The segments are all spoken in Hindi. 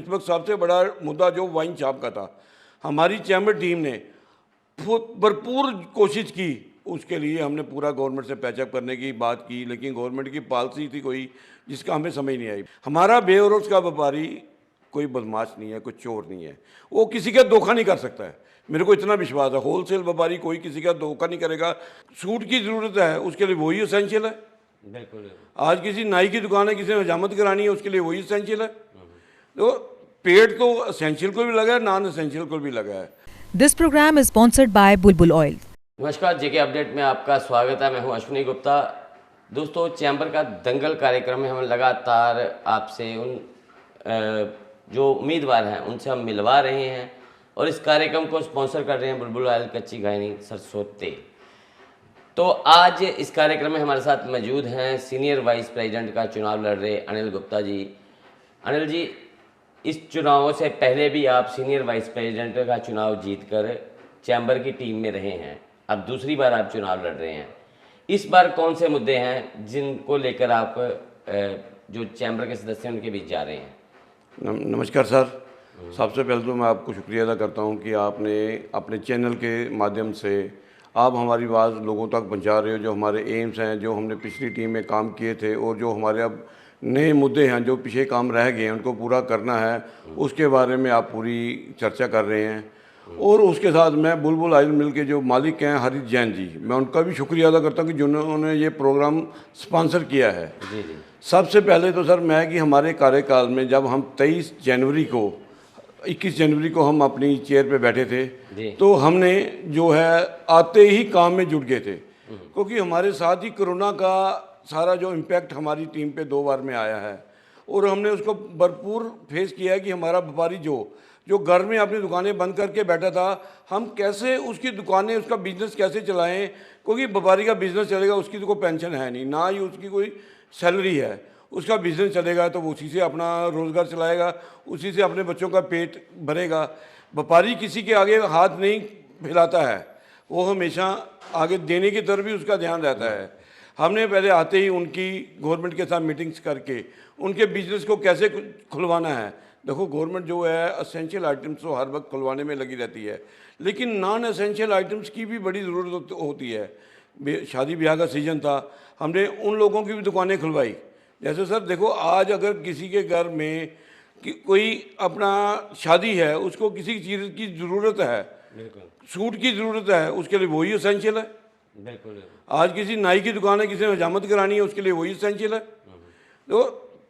वक्त सबसे बड़ा मुद्दा जो वाइन शॉप का था, हमारी चैम्बर टीम ने भरपूर कोशिश की, उसके लिए हमने पूरा गवर्नमेंट से पैचअप करने की बात की, लेकिन गवर्नमेंट की पॉलिसी थी कोई जिसका हमें समझ नहीं आई। हमारा बेवरोज का व्यापारी कोई बदमाश नहीं है, कोई चोर नहीं है, वो किसी का धोखा नहीं कर सकता है। मेरे को इतना विश्वास है, होलसेल व्यापारी कोई किसी का धोखा नहीं करेगा। सूट की ज़रूरत है, उसके लिए वही एसेंशियल है। बिल्कुल। आज किसी नाई की दुकान है, किसी ने हजामत करानी है, उसके लिए वही एसेंशियल है। तो पेड़ तो एसेंशियल को भी लगा है, नॉन एसेंशियल को भी लगा है। This program is sponsored by Bulbul oil. नमस्कार, जेके अपडेट में आपका स्वागत है। मैं हूं अश्विनी गुप्ता। दोस्तों, चैम्बर का दंगल कार्यक्रम में हम लगातार आपसे उन जो उम्मीदवार हैं उनसे हम मिलवा रहे हैं और इस कार्यक्रम को स्पॉन्सर कर रहे हैं बुलबुल ऑयल, कच्ची घानी सरसों तेल। तो आज इस कार्यक्रम में हमारे साथ मौजूद हैं सीनियर वाइस प्रेसिडेंट का चुनाव लड़ रहे अनिल गुप्ता जी। अनिल जी, इस चुनावों से पहले भी आप सीनियर वाइस प्रेसिडेंट का चुनाव जीतकर चैम्बर की टीम में रहे हैं, अब दूसरी बार आप चुनाव लड़ रहे हैं। इस बार कौन से मुद्दे हैं जिनको लेकर आप जो चैम्बर के सदस्य हैं उनके बीच जा रहे हैं? नमस्कार सर, सबसे पहले तो मैं आपको शुक्रिया अदा करता हूं कि आपने अपने चैनल के माध्यम से आप हमारी आवाज़ लोगों तक पहुंचा रहे हो। जो हमारे एम्स हैं, जो हमने पिछली टीम में काम किए थे और जो हमारे अब नए मुद्दे हैं, जो पीछे काम रह गए हैं, उनको पूरा करना है, उसके बारे में आप पूरी चर्चा कर रहे हैं। और उसके साथ मैं बुलबुल ऑयल मिल के जो मालिक हैं हरीश जैन जी, मैं उनका भी शुक्रिया अदा करता हूँ कि जिन्होंने ये प्रोग्राम स्पॉन्सर किया है। जी जी। सबसे पहले तो सर मैं कि हमारे कार्यकाल में जब हम 21 जनवरी को हम अपनी चेयर पे बैठे थे, तो हमने जो है आते ही काम में जुट गए थे, क्योंकि हमारे साथ ही कोरोना का सारा जो इम्पैक्ट हमारी टीम पे 2 बार में आया है और हमने उसको भरपूर फेस किया है कि हमारा व्यापारी जो घर में अपनी दुकानें बंद करके बैठा था, हम कैसे उसकी दुकानें, उसका बिजनेस कैसे चलाएं, क्योंकि व्यापारी का बिजनेस चलेगा, उसकी तो कोई पेंशन है नहीं, ना ही उसकी कोई सैलरी है। उसका बिजनेस चलेगा तो वो उसी से अपना रोज़गार चलाएगा, उसी से अपने बच्चों का पेट भरेगा। व्यापारी किसी के आगे हाथ नहीं फैलाता है, वो हमेशा आगे देने की तरफ भी उसका ध्यान रहता है। हमने पहले आते ही उनकी गवर्नमेंट के साथ मीटिंग्स करके उनके बिजनेस को कैसे खुलवाना है। देखो, गवर्नमेंट जो है एसेंशियल आइटम्स तो हर वक्त खुलवाने में लगी रहती है, लेकिन नॉन एसेंशियल आइटम्स की भी बड़ी ज़रूरत होती है। शादी ब्याह का सीज़न था, हमने उन लोगों की भी दुकानें खुलवाई। जैसे सर देखो, आज अगर किसी के घर में कोई अपना शादी है, उसको किसी चीज़ की ज़रूरत है, सूट की ज़रूरत है, उसके लिए वही एसेंशियल है। बिल्कुल। आज किसी नाई की दुकान है, किसी ने हजामत करानी है, उसके लिए वही एसेंशियल है। तो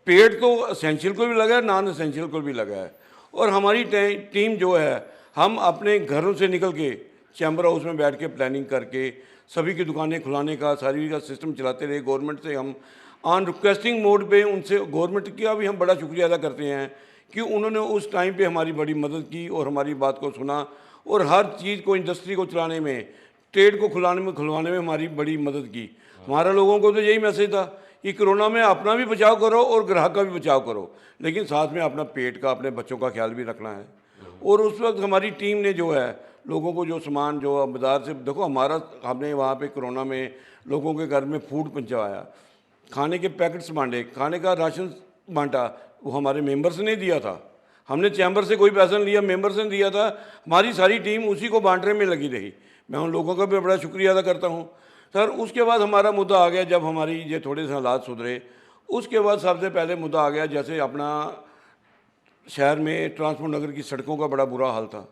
पेड़ तो एसेंशियल को भी लगा है, नॉन एसेंशियल को भी लगा है। और हमारी टीम जो है, हम अपने घरों से निकल के चैम्बर हाउस में बैठ के प्लानिंग करके सभी की दुकानें खुलाने का सारी का सिस्टम चलाते रहे। गवर्नमेंट से हम ऑन रिक्वेस्टिंग मोड पे उनसे, गवर्नमेंट का भी हम बड़ा शुक्रिया अदा करते हैं कि उन्होंने उस टाइम पे हमारी बड़ी मदद की और हमारी बात को सुना और हर चीज़ को, इंडस्ट्री को चलाने में, ट्रेड को खुलवाने में हमारी बड़ी मदद की। हमारा लोगों को तो यही मैसेज था कि कोरोना में अपना भी बचाव करो और ग्राहक का भी बचाव करो, लेकिन साथ में अपना पेट का, अपने बच्चों का ख्याल भी रखना है। और उस वक्त हमारी टीम ने जो है लोगों को जो सामान जो बाज़ार से, देखो हमने वहाँ पे कोरोना में लोगों के घर में फूड पहुँचाया, खाने के पैकेट्स बांटे, खाने का राशन बांटा, वो हमारे मेंबर्स ने दिया था। हमने चैम्बर से कोई पैसा नहीं लिया, मेंबर्स ने दिया था। हमारी सारी टीम उसी को बांटने में लगी रही। मैं उन लोगों का भी बड़ा शुक्रिया अदा करता हूँ सर। उसके बाद हमारा मुद्दा आ गया, जब हमारी ये थोड़े से हालात सुधरे, उसके बाद सबसे पहले मुद्दा आ गया, जैसे अपना शहर में ट्रांसपोर्ट नगर की सड़कों का बड़ा बुरा हाल था।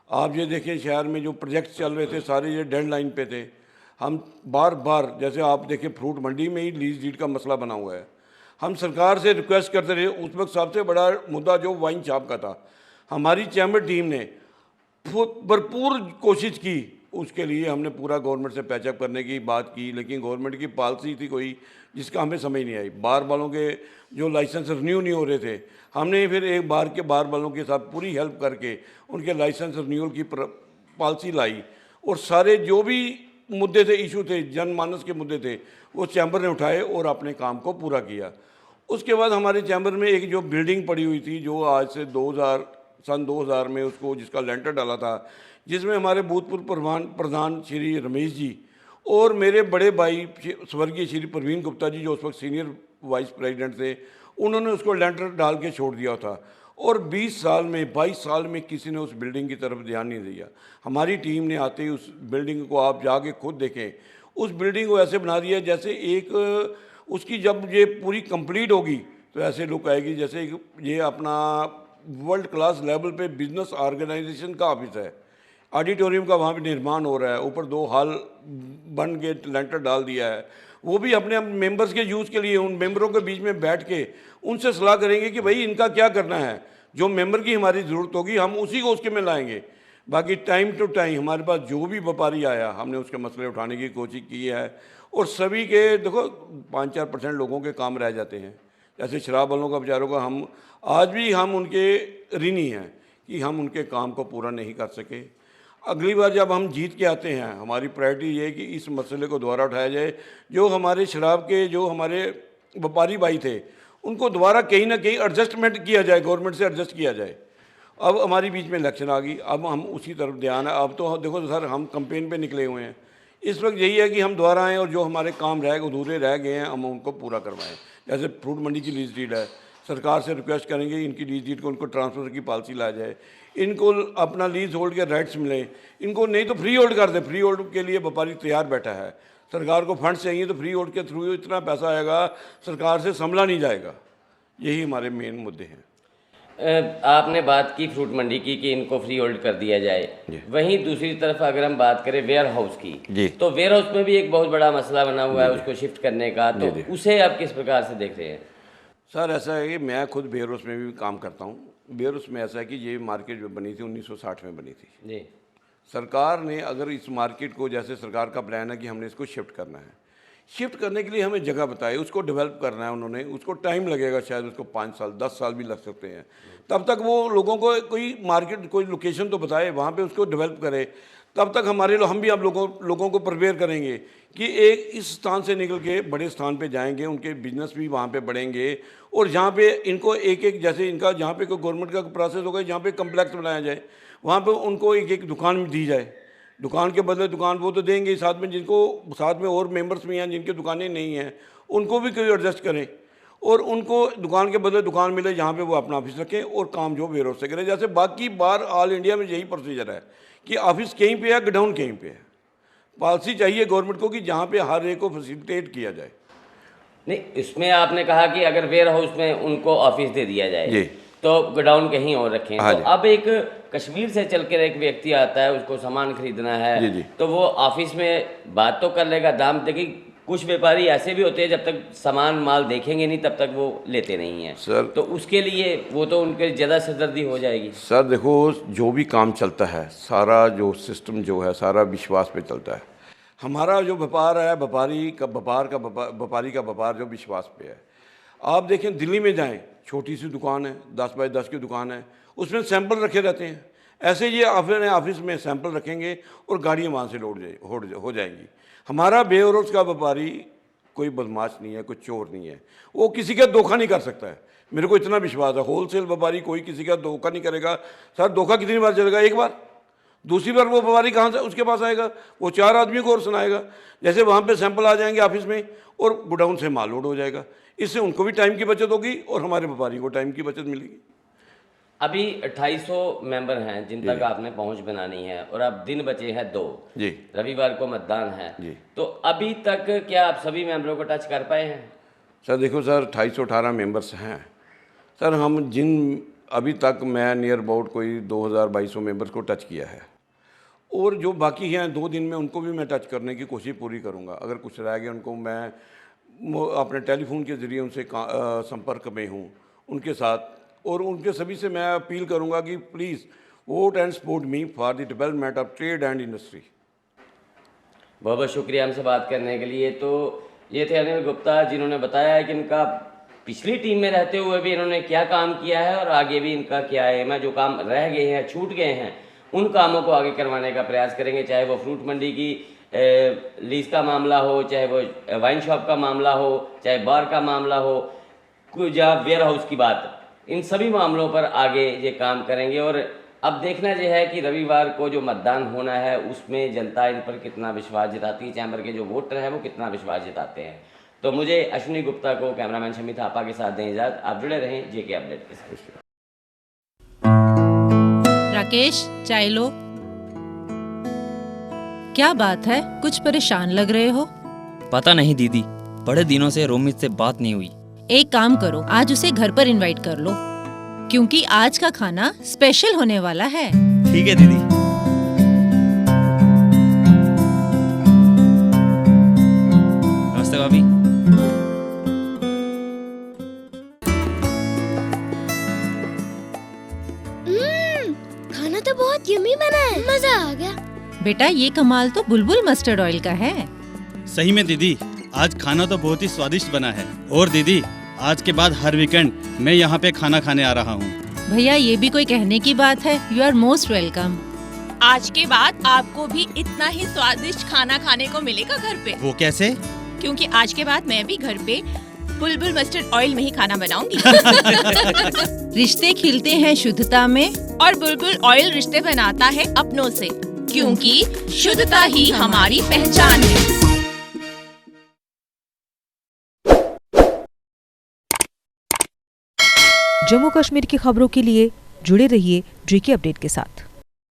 आप ये देखिए, शहर में जो प्रोजेक्ट चल रहे थे सारे ये डेडलाइन पे थे। हम बार बार, जैसे आप देखिए फ्रूट मंडी में ही लीज डीड का मसला बना हुआ है, हम सरकार से रिक्वेस्ट करते रहे। उस वक्त सबसे बड़ा मुद्दा जो वाइन शॉप का था, हमारी चैम्बर टीम ने भरपूर कोशिश की, उसके लिए हमने पूरा गवर्नमेंट से पैचअप करने की बात की, लेकिन गवर्नमेंट की पॉलिसी थी कोई जिसका हमें समझ नहीं आई। बार वालों के जो लाइसेंस रिन्यू नहीं हो रहे थे, हमने फिर एक बार के बार वालों के साथ पूरी हेल्प करके उनके लाइसेंस रिन्यूअल की पॉलिसी लाई और सारे जो भी मुद्दे थे, इशू थे, जनमानस के मुद्दे थे, वो चैम्बर ने उठाए और अपने काम को पूरा किया। उसके बाद हमारे चैम्बर में एक जो बिल्डिंग पड़ी हुई थी, जो आज से सन 2000 में उसको जिसका लेंटर डाला था, जिसमें हमारे भूतपूर्व प्रधान श्री रमेश जी और मेरे बड़े भाई स्वर्गीय श्री प्रवीण गुप्ता जी, जो उस वक्त सीनियर वाइस प्रेसिडेंट थे, उन्होंने उसको लेंटर डाल के छोड़ दिया था। और 20 साल में 22 साल में किसी ने उस बिल्डिंग की तरफ ध्यान नहीं दिया। हमारी टीम ने आते ही उस बिल्डिंग को, आप जाके खुद देखें, उस बिल्डिंग को ऐसे बना दिया जैसे एक उसकी जब ये पूरी कंप्लीट होगी तो ऐसे लुक आएगी जैसे ये अपना वर्ल्ड क्लास लेवल पे बिजनेस ऑर्गेनाइजेशन का ऑफिस है। ऑडिटोरियम का वहाँ पे निर्माण हो रहा है, ऊपर 2 हॉल बन के लेंटर डाल दिया है, वो भी अपने मेंबर्स के यूज़ के लिए। उन मेंबरों के बीच में बैठ के उनसे सलाह करेंगे कि भाई इनका क्या करना है, जो मेंबर की हमारी ज़रूरत होगी हम उसी को उसके में लाएंगे। बाकी टाइम टू टाइम हमारे पास जो भी व्यापारी आया हमने उसके मसले उठाने की कोशिश की है। और सभी के देखो 5-4% लोगों के काम रह जाते हैं, जैसे शराब वालों का, बेचारों का, हम आज भी हम उनके ऋणी हैं कि हम उनके काम को पूरा नहीं कर सके। अगली बार जब हम जीत के आते हैं हमारी प्रायोरिटी ये है कि इस मसले को दोबारा उठाया जाए। जो हमारे शराब के जो हमारे व्यापारी भाई थे उनको दोबारा कहीं ना कहीं एडजस्टमेंट किया जाए, गवर्नमेंट से एडजस्ट किया जाए। अब हमारी बीच में इलेक्शन आ गई, अब हम उसी तरफ ध्यान है। अब तो देखो सर हम कैंपेन पे निकले हुए हैं, इस वक्त यही है कि हम दोबारा आएँ और जो हमारे काम अधूरे रह गए हैं हम उनको पूरा करवाएं। जैसे फ्रूट मंडी की लीज डीड है, सरकार से रिक्वेस्ट करेंगे इनकी लीज डीड को उनको ट्रांसफ़र की पॉलिसी ला जाए, इनको अपना लीज होल्ड के राइट्स मिले, इनको नहीं तो फ्री होल्ड कर दे। फ्री होल्ड के लिए व्यापारी तैयार बैठा है, सरकार को फंड चाहिए तो फ्री होल्ड के थ्रू इतना पैसा आएगा सरकार से संभला नहीं जाएगा। यही हमारे मेन मुद्दे हैं। आपने बात की फ्रूट मंडी की कि इनको फ्री होल्ड कर दिया जाए, वहीं दूसरी तरफ अगर हम बात करें वेयर हाउस की, तो वेयर हाउस में भी एक बहुत बड़ा मसला बना हुआ है उसको शिफ्ट करने का, तो उसे आप किस प्रकार से देख रहे हैं? सर ऐसा है कि मैं खुद वेयर हाउस में भी काम करता हूँ। वेयर हाउस में ऐसा है कि ये मार्केट जो बनी थी 1960 में बनी थी जी। सरकार ने अगर इस मार्केट को, जैसे सरकार का प्लान है कि हमने इसको शिफ्ट करना है, शिफ्ट करने के लिए हमें जगह बताई, उसको डेवलप करना है उन्होंने, उसको टाइम लगेगा, शायद उसको 5 साल 10 साल भी लग सकते हैं। तब तक वो लोगों को कोई मार्केट, कोई लोकेशन तो बताए, वहाँ पे उसको डेवलप करे। तब तक हमारे हम भी आप लोगों को प्रिपेयर करेंगे कि एक इस स्थान से निकल के बड़े स्थान पे जाएंगे, उनके बिजनेस भी वहाँ पे बढ़ेंगे। और जहाँ पे इनको एक जैसे इनका जहाँ पे कोई गवर्नमेंट का प्रोसेस होगा, जहाँ पे कम्प्लेक्स बनाया जाए वहाँ पे उनको एक दुकान दी जाए। दुकान के बदले दुकान वो तो देंगे, साथ में जिनको साथ में और मेंबर्स भी हैं जिनकी दुकानें नहीं हैं उनको भी कोई एडजस्ट करें और उनको दुकान के बदले दुकान मिले जहाँ पे वो अपना ऑफिस रखें और काम जो वेयर हाउस से करें। जैसे बाकी बार ऑल इंडिया में यही प्रोसीजर है कि ऑफिस कहीं पे है, गोडाउन कहीं पे है। पॉलिसी चाहिए गवर्नमेंट को कि जहाँ पे हर एक को फैसिलिटेट किया जाए। नहीं, इसमें आपने कहा कि अगर वेयर हाउस में उनको ऑफिस दे दिया जाए जी, तो गोडाउन कहीं और रखें। हाँ तो अब एक कश्मीर से चल कर एक व्यक्ति आता है, उसको सामान खरीदना है, जी, जी। तो वो ऑफिस में बात तो कर लेगा, दाम देखिए। कुछ व्यापारी ऐसे भी होते हैं जब तक सामान माल देखेंगे नहीं तब तक वो लेते नहीं हैं सर। तो उसके लिए वो तो उनके ज़्यादा सिरदर्दी हो जाएगी। सर देखो, जो भी काम चलता है सारा जो सिस्टम जो है सारा विश्वास पे चलता है। हमारा जो व्यापार है, व्यापारी का व्यापार जो विश्वास पे है। आप देखें दिल्ली में जाएं, छोटी सी दुकान है, 10 बाय 10 की दुकान है, उसमें सैंपल रखे रहते हैं। ऐसे ये ऑफिस में सैंपल रखेंगे और गाड़ियाँ वहाँ से हो जाएंगी। हमारा वेयर हाउस का व्यापारी कोई बदमाश नहीं है, कोई चोर नहीं है, वो किसी का धोखा नहीं कर सकता है। मेरे को इतना विश्वास है, होलसेल व्यापारी कोई किसी का धोखा नहीं करेगा। सर धोखा कितनी बार चलेगा? एक बार, दूसरी बार वो व्यापारी कहाँ से उसके पास आएगा? वो 4 आदमी को और सुनाएगा। जैसे वहाँ पे सैंपल आ जाएंगे ऑफिस में और गोडाउन से माल लोड हो जाएगा। इससे उनको भी टाइम की बचत होगी और हमारे व्यापारी को टाइम की बचत मिलेगी। अभी 2800 मेंबर हैं जिन तक आपने पहुंच बनानी है और अब दिन बचे हैं 2 जी, रविवार को मतदान है जी। तो अभी तक क्या आप सभी मेंबरों को टच कर पाए हैं? सर देखो सर, 2818 मेंबर्स हैं सर। हम जिन अभी तक मैं नियर अबाउट कोई 2200 मेंबर्स को टच किया है और जो बाकी हैं 2 दिन में उनको भी मैं टच करने की कोशिश पूरी करूंगा। अगर कुछ रह गया उनको मैं अपने टेलीफोन के ज़रिए उनसे संपर्क में हूँ उनके साथ, और उनके सभी से मैं अपील करूंगा कि please vote and support me for the development of trade and industry. बहुत बहुत शुक्रिया हमसे बात करने के लिए। तो ये थे अनिल गुप्ता जिन्होंने बताया है कि इनका पिछली टीम में रहते हुए भी इन्होंने क्या काम किया है और आगे भी इनका क्या है। मैं जो काम रह गए हैं, छूट गए हैं, उन कामों को आगे करवाने का प्रयास करेंगे, चाहे वो फ्रूट मंडी की लीज का मामला हो, चाहे वो वाइन शॉप का मामला हो, चाहे बार का मामला हो, या वेयर हाउस की बात, इन सभी मामलों पर आगे ये काम करेंगे। और अब देखना यह है कि रविवार को जो मतदान होना है उसमें जनता इन पर कितना विश्वास जताती है, चैम्बर के जो वोटर हैं वो कितना विश्वास जताते हैं। तो मुझे अश्विनी गुप्ता को, कैमरामैन शमी थापा के साथ दें इजाज़त। आप जुड़े रहें जेके अपडेट के साथ। राकेश, चाय लो। क्या बात है, कुछ परेशान लग रहे हो? पता नहीं दीदी, बड़े दिनों से रोमित से बात नहीं हुई। एक काम करो, आज उसे घर पर इनवाइट कर लो, क्योंकि आज का खाना स्पेशल होने वाला है। ठीक है दीदी। नमस्ते भाभी। खाना तो बहुत यम्मी बना है, मजा आ गया। बेटा, ये कमाल तो बुलबुल मस्टर्ड ऑयल का है। सही में दीदी, आज खाना तो बहुत ही स्वादिष्ट बना है। और दीदी, आज के बाद हर वीकेंड मैं यहाँ पे खाना खाने आ रहा हूँ। भैया, ये भी कोई कहने की बात है? You are most welcome. आज के बाद आपको भी इतना ही स्वादिष्ट खाना खाने को मिलेगा घर पे, वो कैसे? क्योंकि आज के बाद मैं भी घर पे बुलबुल मस्टर्ड ऑयल में ही खाना बनाऊंगी। रिश्ते खिलते हैं शुद्धता में, और बुलबुल ऑयल रिश्ते बनाता है अपनों से, क्योंकि शुद्धता ही हमारी पहचान है। जम्मू कश्मीर की खबरों के लिए जुड़े रहिए JK अपडेट के साथ।